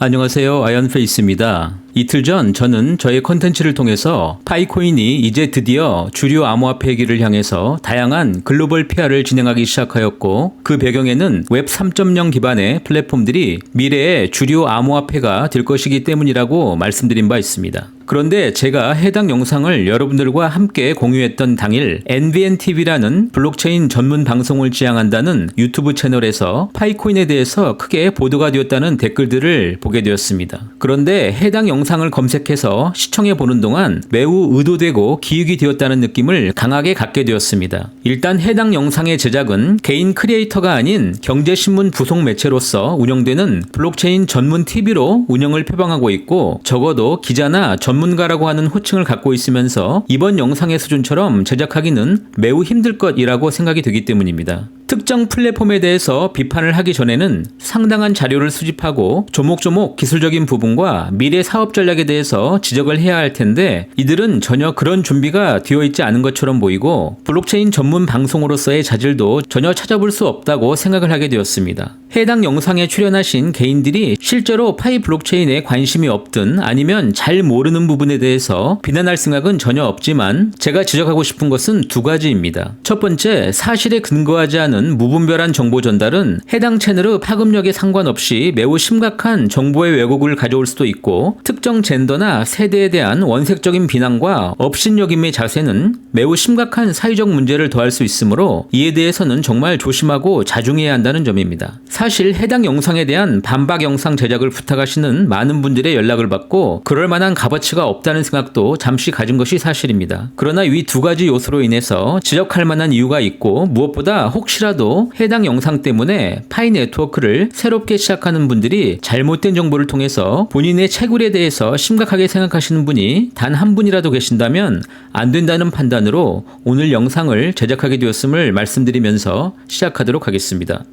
안녕하세요. 아이언페이스입니다. 이틀 전 저는 저의 컨텐츠를 통해서 파이코인이 이제 드디어 주류 암호화폐기를 향해서 다양한 글로벌 PR을 진행하기 시작하였고, 그 배경에는 웹 3.0 기반의 플랫폼들이 미래의 주류 암호화폐가 될 것이기 때문이라고 말씀드린 바 있습니다. 그런데 제가 해당 영상을 여러분들과 함께 공유했던 당일 NVNTV라는 블록체인 전문 방송을 지향한다는 유튜브 채널에서 파이코인에 대해서 크게 보도가 되었다는 댓글들을 보게 되었습니다. 그런데 해당 영상을 검색해서 시청해 보는 동안 매우 의도되고 기획이 되었다는 느낌을 강하게 갖게 되었습니다. 일단 해당 영상의 제작은 개인 크리에이터가 아닌 경제신문 부속 매체로서 운영되는 블록체인 전문 TV로 운영을 표방하고 있고, 적어도 기자나 전문가라고 하는 호칭을 갖고 있으면서 이번 영상의 수준처럼 제작하기는 매우 힘들 것이라고 생각이 되기 때문입니다. 특정 플랫폼에 대해서 비판을 하기 전에는 상당한 자료를 수집하고 조목조목 기술적인 부분과 미래 사업 전략에 대해서 지적을 해야 할 텐데, 이들은 전혀 그런 준비가 되어 있지 않은 것처럼 보이고 블록체인 전문 방송으로서의 자질도 전혀 찾아볼 수 없다고 생각을 하게 되었습니다. 해당 영상에 출연하신 개인들이 실제로 파이 블록체인에 관심이 없든 아니면 잘 모르는 부분에 대해서 비난할 생각은 전혀 없지만, 제가 지적하고 싶은 것은 두 가지입니다. 첫 번째, 사실에 근거하지 않은 무분별한 정보 전달은 해당 채널의 파급력에 상관없이 매우 심각한 정보의 왜곡을 가져올 수도 있고, 특정 젠더나 세대에 대한 원색적인 비난과 업신여김의 자세는 매우 심각한 사회적 문제를 더할 수 있으므로 이에 대해서는 정말 조심하고 자중해야 한다는 점입니다. 사실 해당 영상에 대한 반박 영상 제작을 부탁하시는 많은 분들의 연락을 받고 그럴 만한 값어치가 없다는 생각도 잠시 가진 것이 사실입니다. 그러나 이 두 가지 요소로 인해서 지적할 만한 이유가 있고, 무엇보다 혹시라도 해당 영상 때문에 파이 네트워크를 새롭게 시작하는 분들이 잘못된 정보를 통해서 본인의 채굴에 대해서 심각하게 생각하시는 분이 단 한 분이라도 계신다면 안 된다는 판단으로 오늘 영상을 제작하게 되었음을 말씀드리면서 시작하도록 하겠습니다.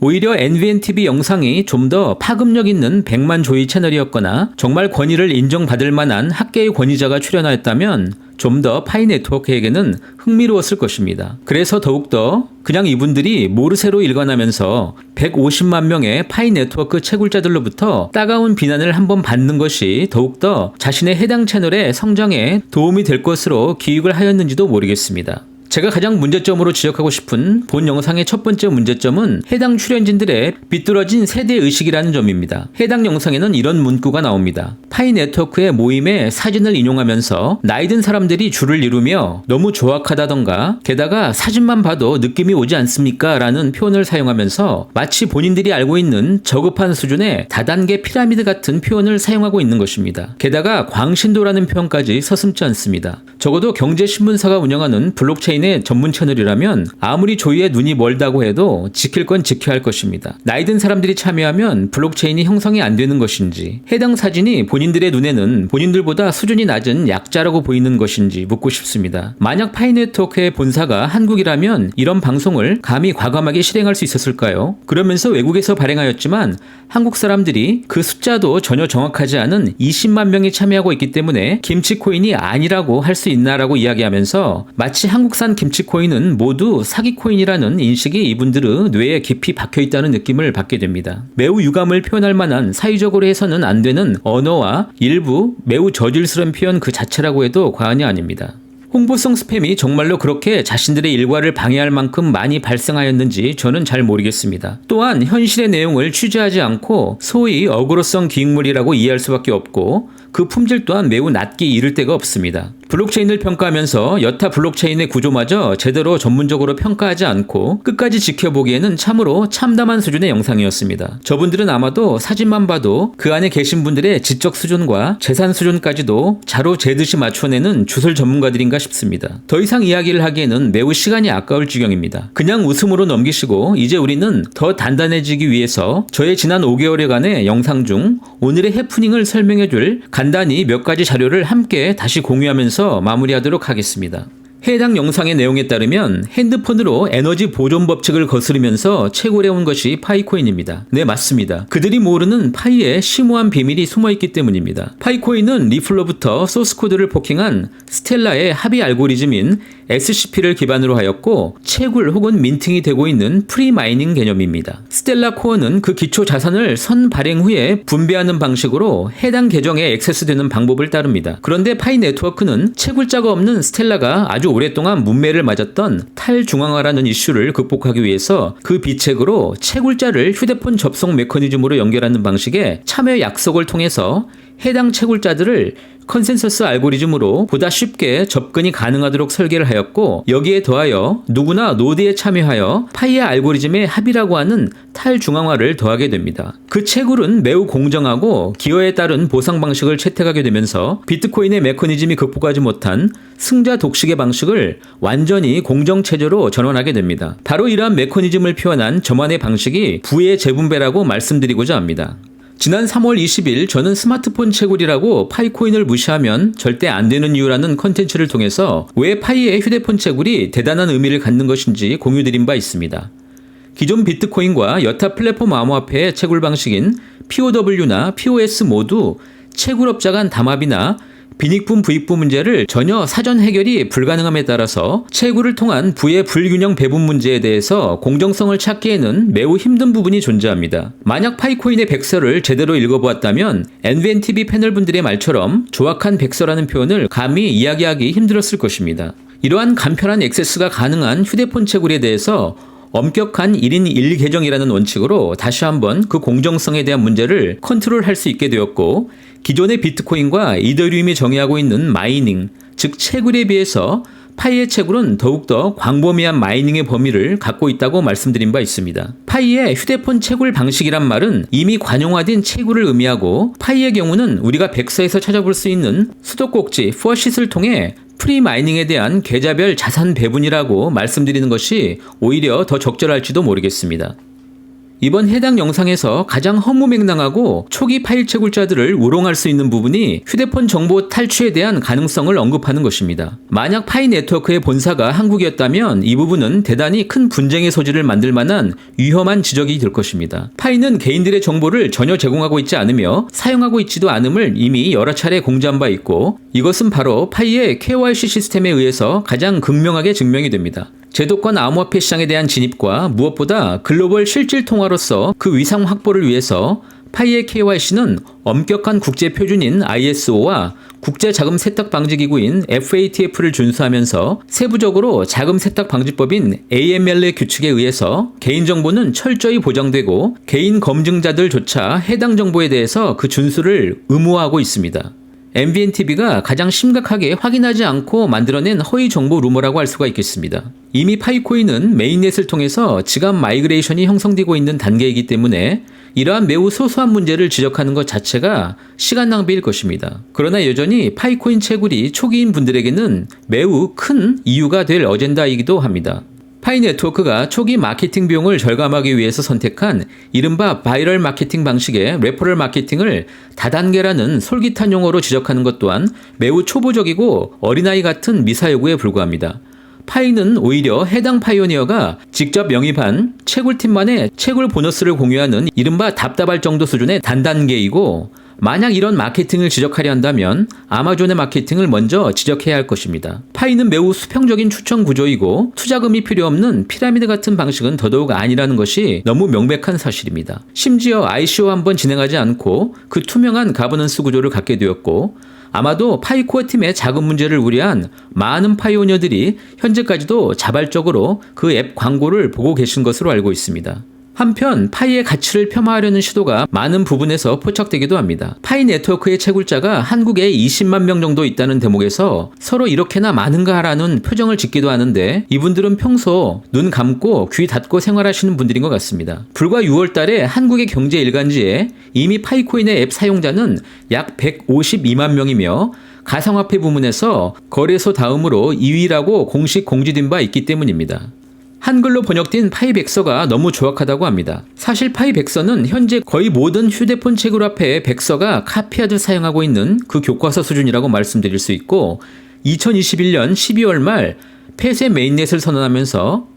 오히려 NVNTV 영상이 좀 더 파급력 있는 100만 조회 채널이었거나 정말 권위를 인정받을 만한 학계의 권위자가 출연하였다면 좀 더 파이 네트워크에게는 흥미로웠을 것입니다. 그래서 더욱더 그냥 이분들이 모르쇠로 일관하면서 150만 명의 파이 네트워크 채굴자들로부터 따가운 비난을 한번 받는 것이 더욱더 자신의 해당 채널의 성장에 도움이 될 것으로 기획을 하였는지도 모르겠습니다. 제가 가장 문제점으로 지적하고 싶은 본 영상의 첫 번째 문제점은 해당 출연진들의 비뚤어진 세대의식이라는 점입니다. 해당 영상에는 이런 문구가 나옵니다. 파이 네트워크의 모임에 사진을 인용하면서 나이 든 사람들이 줄을 이루며 너무 조악하다던가, 게다가 사진만 봐도 느낌이 오지 않습니까? 라는 표현을 사용하면서 마치 본인들이 알고 있는 저급한 수준의 다단계 피라미드 같은 표현을 사용하고 있는 것입니다. 게다가 광신도라는 표현까지 서슴지 않습니다. 적어도 경제신문사가 운영하는 블록체인의 전문 채널이라면 아무리 조이에 눈이 멀다고 해도 지킬 건 지켜야 할 것입니다. 나이든 사람들이 참여하면 블록체인이 형성이 안 되는 것인지, 해당 사진이 본인들의 눈에는 본인들보다 수준이 낮은 약자라고 보이는 것인지 묻고 싶습니다. 만약 파이 네트워크의 본사가 한국이라면 이런 방송을 감히 과감하게 실행할 수 있었을까요? 그러면서 외국에서 발행하였지만 한국 사람들이 그 숫자도 전혀 정확하지 않은 20만 명이 참여하고 있기 때문에 김치코인이 아니라고 할 수 있나라고 이야기하면서 마치 한국산 김치코인은 모두 사기코인이라는 인식이 이분들의 뇌에 깊이 박혀있다는 느낌을 받게 됩니다. 매우 유감을 표현할 만한, 사회적으로 해서는 안 되는 언어와 일부 매우 저질스러운 표현 그 자체라고 해도 과언이 아닙니다. 홍보성 스팸이 정말로 그렇게 자신들의 일과를 방해할 만큼 많이 발생하였는지 저는 잘 모르겠습니다. 또한 현실의 내용을 취재하지 않고 소위 어그로성 기획물이라고 이해할 수밖에 없고, 그 품질 또한 매우 낮기 이를 데가 없습니다. 블록체인을 평가하면서 여타 블록체인의 구조마저 제대로 전문적으로 평가하지 않고 끝까지 지켜보기에는 참으로 참담한 수준의 영상이었습니다. 저분들은 아마도 사진만 봐도 그 안에 계신 분들의 지적 수준과 재산 수준까지도 자로 재듯이 맞춰내는 주술 전문가들인가 싶습니다. 더 이상 이야기를 하기에는 매우 시간이 아까울 지경입니다. 그냥 웃음으로 넘기시고 이제 우리는 더 단단해지기 위해서 저의 지난 5개월여간의 영상 중 오늘의 해프닝을 설명해줄 간단히 몇 가지 자료를 함께 다시 공유하면서 마무리하도록 하겠습니다. 해당 영상의 내용에 따르면 핸드폰으로 에너지 보존 법칙을 거스르면서 채굴해 온 것이 파이코인입니다. 네, 맞습니다. 그들이 모르는 파이에 심오한 비밀이 숨어있기 때문입니다. 파이코인은 리플로부터 소스코드를 포킹한 스텔라의 합의 알고리즘인 SCP를 기반으로 하였고 채굴 혹은 민팅이 되고 있는 프리마이닝 개념입니다. 스텔라 코어는 그 기초 자산을 선 발행 후에 분배하는 방식으로 해당 계정에 액세스되는 방법을 따릅니다. 그런데 파이 네트워크는 채굴자가 없는 스텔라가 아주 오랫동안 문매를 맞았던 탈중앙화라는 이슈를 극복하기 위해서 그 비책으로 채굴자를 휴대폰 접속 메커니즘으로 연결하는 방식의 참여 약속을 통해서 해당 채굴자들을 컨센서스 알고리즘으로 보다 쉽게 접근이 가능하도록 설계를 하였고, 여기에 더하여 누구나 노드에 참여하여 파이의 알고리즘의 합의라고 하는 탈중앙화를 더하게 됩니다. 그 채굴은 매우 공정하고 기여에 따른 보상 방식을 채택하게 되면서 비트코인의 메커니즘이 극복하지 못한 승자 독식의 방식을 완전히 공정체제로 전환하게 됩니다. 바로 이러한 메커니즘을 표현한 저만의 방식이 부의 재분배라고 말씀드리고자 합니다. 지난 3월 20일 저는 스마트폰 채굴이라고 파이코인을 무시하면 절대 안 되는 이유라는 컨텐츠를 통해서 왜 파이의 휴대폰 채굴이 대단한 의미를 갖는 것인지 공유드린 바 있습니다. 기존 비트코인과 여타 플랫폼 암호화폐의 채굴 방식인 POW나 POS 모두 채굴업자 간 담합이나 빈익분 부익부 문제를 전혀 사전 해결이 불가능함에 따라서 채굴을 통한 부의 불균형 배분 문제에 대해서 공정성을 찾기에는 매우 힘든 부분이 존재합니다. 만약 파이코인의 백서를 제대로 읽어보았다면 NVNTV 패널분들의 말처럼 조악한 백서라는 표현을 감히 이야기하기 힘들었을 것입니다. 이러한 간편한 액세스가 가능한 휴대폰 채굴에 대해서 엄격한 1인 1계정이라는 원칙으로 다시 한번 그 공정성에 대한 문제를 컨트롤할 수 있게 되었고, 기존의 비트코인과 이더리움이 정의하고 있는 마이닝, 즉 채굴에 비해서 파이의 채굴은 더욱더 광범위한 마이닝의 범위를 갖고 있다고 말씀드린 바 있습니다. 파이의 휴대폰 채굴 방식이란 말은 이미 관용화된 채굴을 의미하고, 파이의 경우는 우리가 백서에서 찾아볼 수 있는 수도꼭지 퍼시스를 통해 프리마이닝에 대한 계좌별 자산 배분이라고 말씀드리는 것이 오히려 더 적절할지도 모르겠습니다. 이번 해당 영상에서 가장 허무맹랑하고 초기 파일 채굴자들을 우롱할 수 있는 부분이 휴대폰 정보 탈취에 대한 가능성을 언급하는 것입니다. 만약 파이 네트워크의 본사가 한국이었다면 이 부분은 대단히 큰 분쟁의 소지를 만들 만한 위험한 지적이 될 것입니다. 파이는 개인들의 정보를 전혀 제공하고 있지 않으며 사용하고 있지도 않음을 이미 여러 차례 공지한 바 있고, 이것은 바로 파이의 KYC 시스템에 의해서 가장 극명하게 증명이 됩니다. 제도권 암호화폐 시장에 대한 진입과 무엇보다 글로벌 실질 통화로서 그 위상 확보를 위해서 파이의 KYC는 엄격한 국제 표준인 ISO와 국제 자금 세탁 방지 기구인 FATF를 준수하면서 세부적으로 자금 세탁 방지법인 AML의 규칙에 의해서 개인정보는 철저히 보장되고 개인 검증자들조차 해당 정보에 대해서 그 준수를 의무화하고 있습니다. NVNTV가 가장 심각하게 확인하지 않고 만들어낸 허위 정보 루머라고 할 수가 있겠습니다. 이미 파이코인은 메인넷을 통해서 지갑 마이그레이션이 형성되고 있는 단계이기 때문에 이러한 매우 소소한 문제를 지적하는 것 자체가 시간 낭비일 것입니다. 그러나 여전히 파이코인 채굴이 초기인 분들에게는 매우 큰 이유가 될 어젠다이기도 합니다. 파이 네트워크가 초기 마케팅 비용을 절감하기 위해서 선택한 이른바 바이럴 마케팅 방식의 레퍼럴 마케팅을 다단계라는 솔깃한 용어로 지적하는 것 또한 매우 초보적이고 어린아이 같은 미사여구에 불과합니다. 파이는 오히려 해당 파이오니어가 직접 영입한 채굴팀만의 채굴 보너스를 공유하는 이른바 답답할 정도 수준의 단단계이고, 만약 이런 마케팅을 지적하려 한다면 아마존의 마케팅을 먼저 지적해야 할 것입니다. 파이는 매우 수평적인 추천 구조이고 투자금이 필요 없는 피라미드 같은 방식은 더더욱 아니라는 것이 너무 명백한 사실입니다. 심지어 ICO 한번 진행하지 않고 그 투명한 가버넌스 구조를 갖게 되었고, 아마도 파이코어 팀의 자금 문제를 우려한 많은 파이오니어들이 현재까지도 자발적으로 그 앱 광고를 보고 계신 것으로 알고 있습니다. 한편 파이의 가치를 폄하하려는 시도가 많은 부분에서 포착되기도 합니다. 파이 네트워크의 채굴자가 한국에 20만 명 정도 있다는 대목에서 서로 이렇게나 많은가라는 표정을 짓기도 하는데, 이분들은 평소 눈 감고 귀 닫고 생활하시는 분들인 것 같습니다. 불과 6월 달에 한국의 경제 일간지에 이미 파이코인의 앱 사용자는 약 152만 명이며 가상화폐 부문에서 거래소 다음으로 2위라고 공식 공지된 바 있기 때문입니다. 한글로 번역된 파이 백서가 너무 조악하다고 합니다. 사실 파이 백서는 현재 거의 모든 휴대폰 채굴화폐의 백서가 카피하듯 사용하고 있는 그 교과서 수준이라고 말씀드릴 수 있고, 2021년 12월 말 폐쇄 메인넷을 선언하면서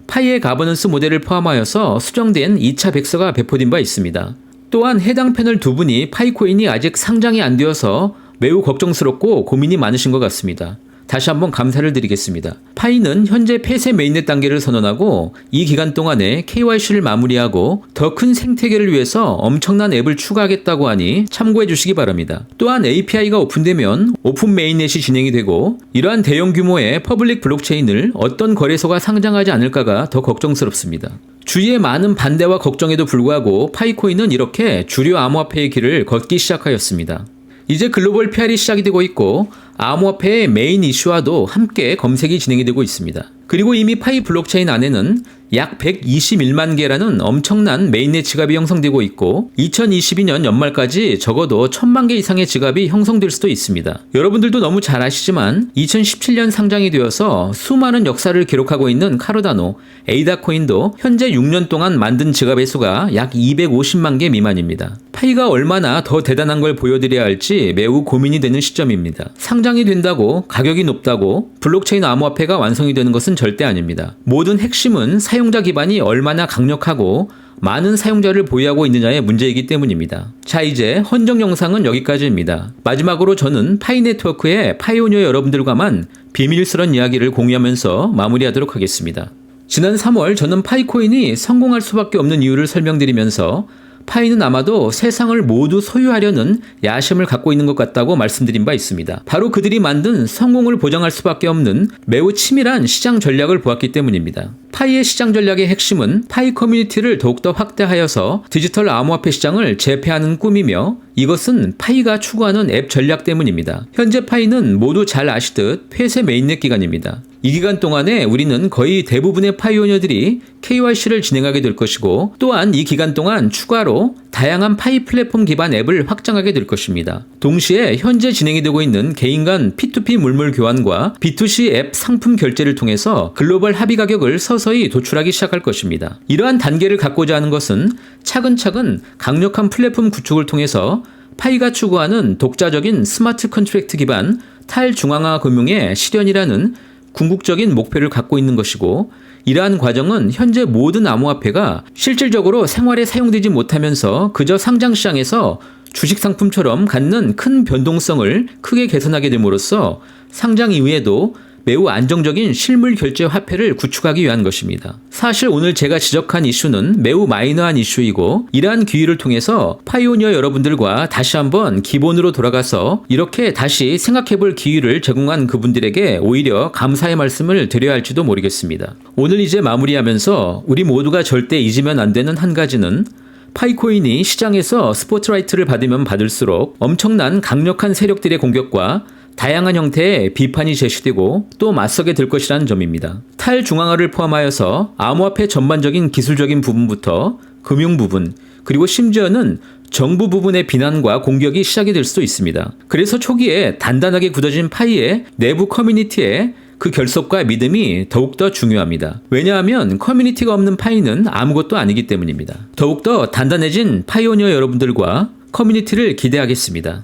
파이의 가버넌스 모델을 포함하여서 수정된 2차 백서가 배포된 바 있습니다. 또한 해당 패널 두 분이 파이코인이 아직 상장이 안 되어서 매우 걱정스럽고 고민이 많으신 것 같습니다. 다시 한번 감사를 드리겠습니다. 파이는 현재 폐쇄 메인넷 단계를 선언하고 이 기간 동안에 KYC를 마무리하고 더 큰 생태계를 위해서 엄청난 앱을 추가하겠다고 하니 참고해 주시기 바랍니다. 또한 API가 오픈되면 오픈 메인넷이 진행이 되고 이러한 대형 규모의 퍼블릭 블록체인을 어떤 거래소가 상장하지 않을까가 더 걱정스럽습니다. 주위의 많은 반대와 걱정에도 불구하고 파이코인은 이렇게 주류 암호화폐의 길을 걷기 시작하였습니다. 이제 글로벌 PR이 시작이 되고 있고 암호화폐의 메인 이슈와도 함께 검색이 진행이 되고 있습니다. 그리고 이미 파이 블록체인 안에는 약 121만 개라는 엄청난 메인넷 지갑이 형성되고 있고 2022년 연말까지 적어도 1000만 개 이상의 지갑이 형성될 수도 있습니다. 여러분들도 너무 잘 아시지만 2017년 상장이 되어서 수많은 역사를 기록하고 있는 카르다노, 에이다 코인도 현재 6년 동안 만든 지갑의 수가 약 250만 개 미만입니다. 파이가 얼마나 더 대단한 걸 보여드려야 할지 매우 고민이 되는 시점입니다. 상장이 된다고 가격이 높다고 블록체인 암호화폐가 완성이 되는 것은 절대 아닙니다. 모든 핵심은 사용자 기반이 얼마나 강력하고 많은 사용자를 보유하고 있느냐의 문제이기 때문입니다. 자, 이제 헌정 영상은 여기까지입니다. 마지막으로 저는 파이 네트워크의 파이오니어 여러분들과만 비밀스런 이야기를 공유하면서 마무리하도록 하겠습니다. 지난 3월 저는 파이코인이 성공할 수밖에 없는 이유를 설명드리면서 파이는 아마도 세상을 모두 소유하려는 야심을 갖고 있는 것 같다고 말씀드린 바 있습니다. 바로 그들이 만든 성공을 보장할 수밖에 없는 매우 치밀한 시장 전략을 보았기 때문입니다. 파이의 시장 전략의 핵심은 파이 커뮤니티를 더욱더 확대하여서 디지털 암호화폐 시장을 재패하는 꿈이며 이것은 파이가 추구하는 앱 전략 때문입니다. 현재 파이는 모두 잘 아시듯 폐쇄 메인넷 기간입니다. 이 기간 동안에 우리는 거의 대부분의 파이오니어들이 KYC를 진행하게 될 것이고 또한 이 기간 동안 추가로 다양한 파이 플랫폼 기반 앱을 확장하게 될 것입니다. 동시에 현재 진행이 되고 있는 개인 간 P2P 물물 교환과 B2C 앱 상품 결제를 통해서 글로벌 합의 가격을 서서히 도출하기 시작할 것입니다. 이러한 단계를 갖고자 하는 것은 차근차근 강력한 플랫폼 구축을 통해서 파이가 추구하는 독자적인 스마트 컨트랙트 기반 탈중앙화 금융의 실현이라는 궁극적인 목표를 갖고 있는 것이고 이러한 과정은 현재 모든 암호화폐가 실질적으로 생활에 사용되지 못하면서 그저 상장시장에서 주식 상품처럼 갖는 큰 변동성을 크게 개선하게 됨으로써 상장 이후에도 매우 안정적인 실물 결제 화폐를 구축하기 위한 것입니다. 사실 오늘 제가 지적한 이슈는 매우 마이너한 이슈이고 이러한 기회를 통해서 파이오니어 여러분들과 다시 한번 기본으로 돌아가서 이렇게 다시 생각해볼 기회를 제공한 그분들에게 오히려 감사의 말씀을 드려야 할지도 모르겠습니다. 오늘 이제 마무리하면서 우리 모두가 절대 잊으면 안 되는 한 가지는 파이코인이 시장에서 스포트라이트를 받으면 받을수록 엄청난 강력한 세력들의 공격과 다양한 형태의 비판이 제시되고 또 맞서게 될 것이라는 점입니다. 탈중앙화를 포함하여서 암호화폐 전반적인 기술적인 부분부터 금융 부분 그리고 심지어는 정부 부분의 비난과 공격이 시작이 될 수도 있습니다. 그래서 초기에 단단하게 굳어진 파이의 내부 커뮤니티에 그 결속과 믿음이 더욱더 중요합니다. 왜냐하면 커뮤니티가 없는 파이는 아무것도 아니기 때문입니다. 더욱더 단단해진 파이오니어 여러분들과 커뮤니티를 기대하겠습니다.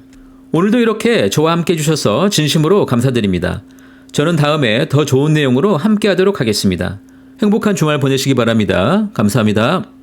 오늘도 이렇게 저와 함께 해주셔서 진심으로 감사드립니다. 저는 다음에 더 좋은 내용으로 함께 하도록 하겠습니다. 행복한 주말 보내시기 바랍니다. 감사합니다.